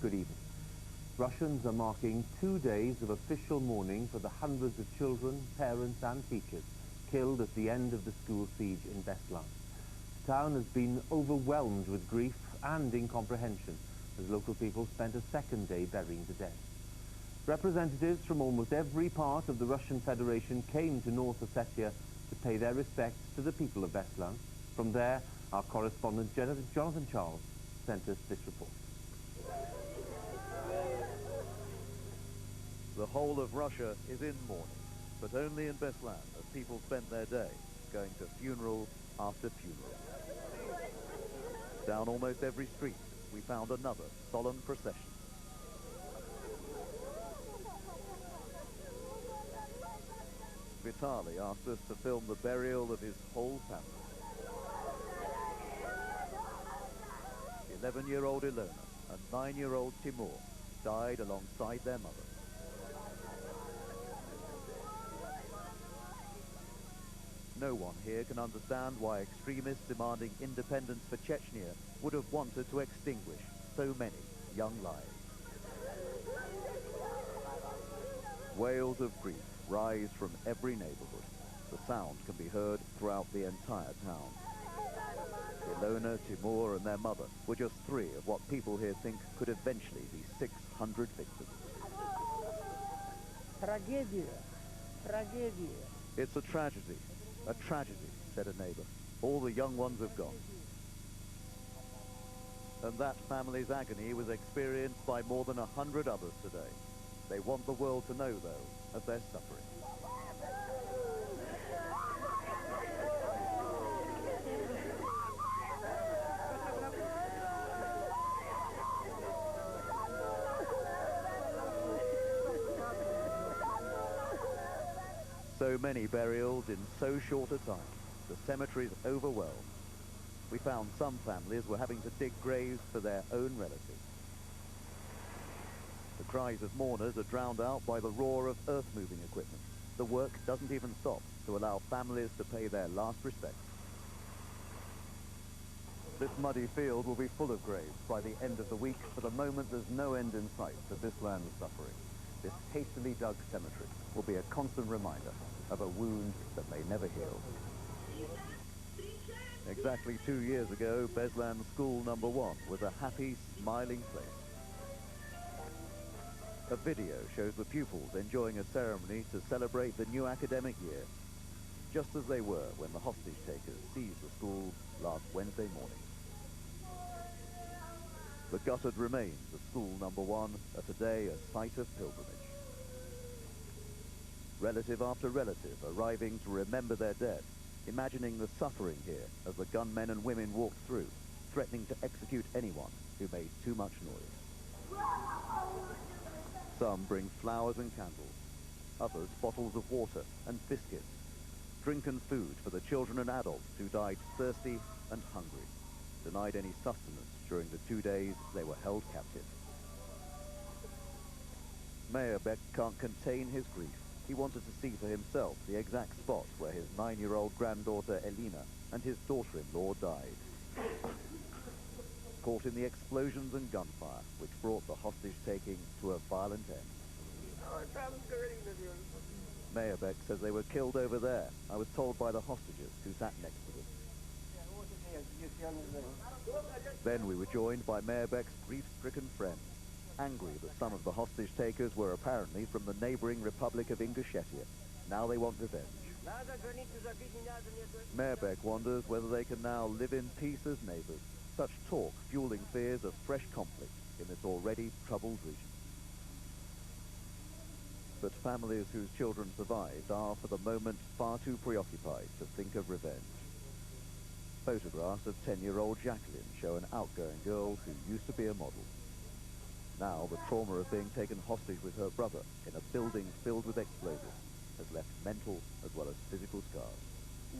Good evening. Russians are marking 2 days of official mourning for the hundreds of children, parents and teachers killed at the end of the school siege in Beslan. The town has been overwhelmed with grief and incomprehension as local people spent a second day burying the dead. Representatives from almost every part of the Russian Federation came to North Ossetia to pay their respects to the people of Beslan. From there, our correspondent Jonathan Charles sent us this report. The whole of Russia is in mourning, but only in Beslan as people spent their day going to funeral after funeral. Down almost every street, we found another solemn procession. Vitali asked us to film the burial of his whole family. 11-year-old Ilona and 9-year-old Timur died alongside their mother. No one here can understand why extremists demanding independence for Chechnya would have wanted to extinguish so many young lives. Wails of grief rise from every neighborhood. The sound can be heard throughout the entire town. Ilona, Timur and their mother were just 3 of what people here think could eventually be 600 victims. Tragedy. It's a tragedy, said a neighbor. All the young ones have gone. And that family's agony was experienced by more than 100 others today. They want the world to know, though, of their suffering. So many burials in so short a time. The cemetery's overwhelmed. We found some families were having to dig graves for their own relatives. The cries of mourners are drowned out by the roar of earth-moving equipment. The work doesn't even stop to allow families to pay their last respects. This muddy field will be full of graves by the end of the week. For the moment, there's no end in sight to this land's suffering. This hastily dug cemetery will be a constant reminder of a wound that may never heal. Exactly 2 years ago, Beslan School Number 1 was a happy, smiling place. A video shows the pupils enjoying a ceremony to celebrate the new academic year, just as they were when the hostage takers seized the school last Wednesday morning. The gutted remains of School Number 1 are today a site of pilgrimage. Relative after relative arriving to remember their dead, imagining the suffering here as the gunmen and women walked through, threatening to execute anyone who made too much noise. Some bring flowers and candles, others bottles of water and biscuits, drink and food for the children and adults who died thirsty and hungry, denied any sustenance during the 2 days they were held captive. Mayor Beck can't contain his grief. He wanted to see for himself the exact spot where his 9-year-old granddaughter Elena and his daughter-in-law died. Caught in the explosions and gunfire which brought the hostage-taking to a violent end. Mayor Beck says they were killed over there. I was told by the hostages who sat next to them. Then we were joined by Mayor Beck's grief-stricken friends, angry that some of the hostage-takers were apparently from the neighboring Republic of Ingushetia. Now they want revenge. Mayor Beck wonders whether they can now live in peace as neighbors, such talk fueling fears of fresh conflict in this already troubled region. But families whose children survived are, for the moment, far too preoccupied to think of revenge. Photographs of 10-year-old Jacqueline show an outgoing girl who used to be a model. Now, the trauma of being taken hostage with her brother in a building filled with explosives has left mental as well as physical scars.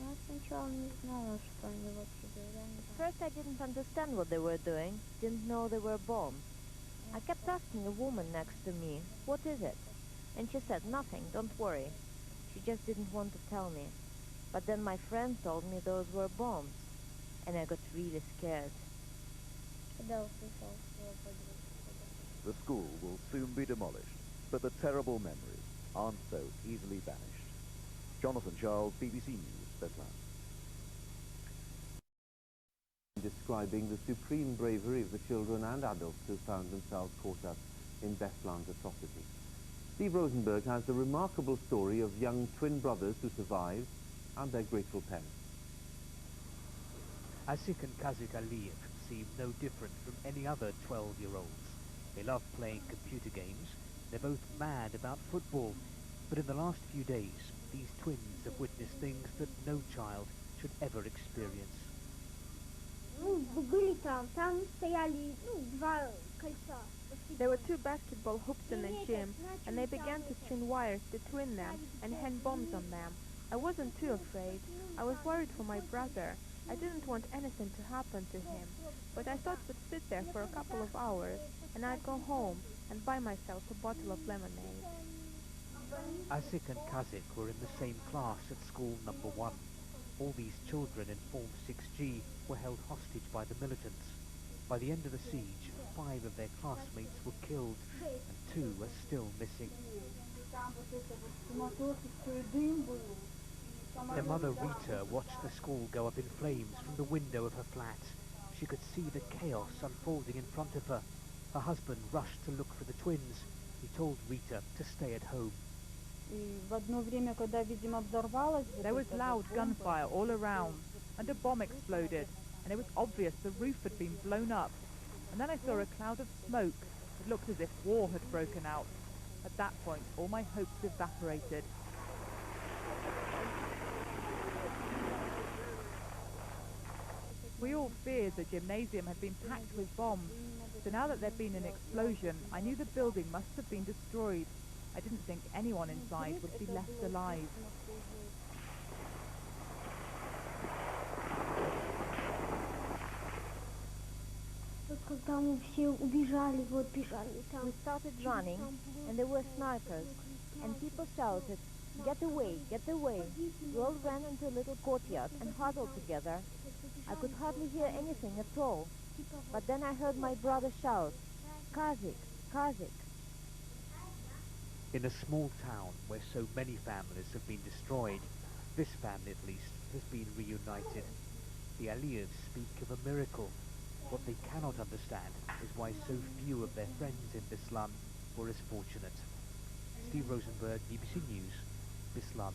At first I didn't understand what they were doing, didn't know they were bombs. I kept asking a woman next to me, what is it? And she said, nothing, don't worry. She just didn't want to tell me. But then my friend told me those were bombs, and I got really scared. The school will soon be demolished, but the terrible memories aren't so easily banished. Jonathan Charles, BBC News, Beslan. Describing the supreme bravery of the children and adults who found themselves caught up in Beslan's atrocity. Steve Rosenberg has the remarkable story of young twin brothers who survived and their grateful parents. Asik and Kazik Aliyev seem no different from any other 12-year-olds. They love playing computer games. They're both mad about football. But in the last few days, these twins have witnessed things that no child should ever experience. There were two basketball hoops in the gym, and they began to string wires to twin them and hang bombs on them. I wasn't too afraid. I was worried for my brother. I didn't want anything to happen to him, but I thought we'd sit there for a couple of hours, and I'd go home and buy myself a bottle of lemonade. Asik and Kazik were in the same class at school number 1. All these children in Form 6G were held hostage by the militants. By the end of the siege, 5 of their classmates were killed, and 2 are still missing. Their mother Rita watched the school go up in flames from the window of her flat. She could see the chaos unfolding in front of her. Her husband rushed to look for the twins. He told Rita to stay at home. There was loud gunfire all around, and a bomb exploded, and it was obvious the roof had been blown up. And then I saw a cloud of smoke. It looked as if war had broken out. At that point, all my hopes evaporated. We all feared the gymnasium had been packed with bombs. So now that there'd been an explosion, I knew the building must have been destroyed. I didn't think anyone inside would be left alive. We started running, and there were snipers, and people shouted, "Get away, get away." We all ran into a little courtyard and huddled together. I could hardly hear anything at all, but then I heard my brother shout, "Kazik, Kazik." In a small town where so many families have been destroyed, this family at least has been reunited. The Aliyevs speak of a miracle. What they cannot understand is why so few of their friends in Beslan were as fortunate. Steve Rosenberg, BBC News, Beslan.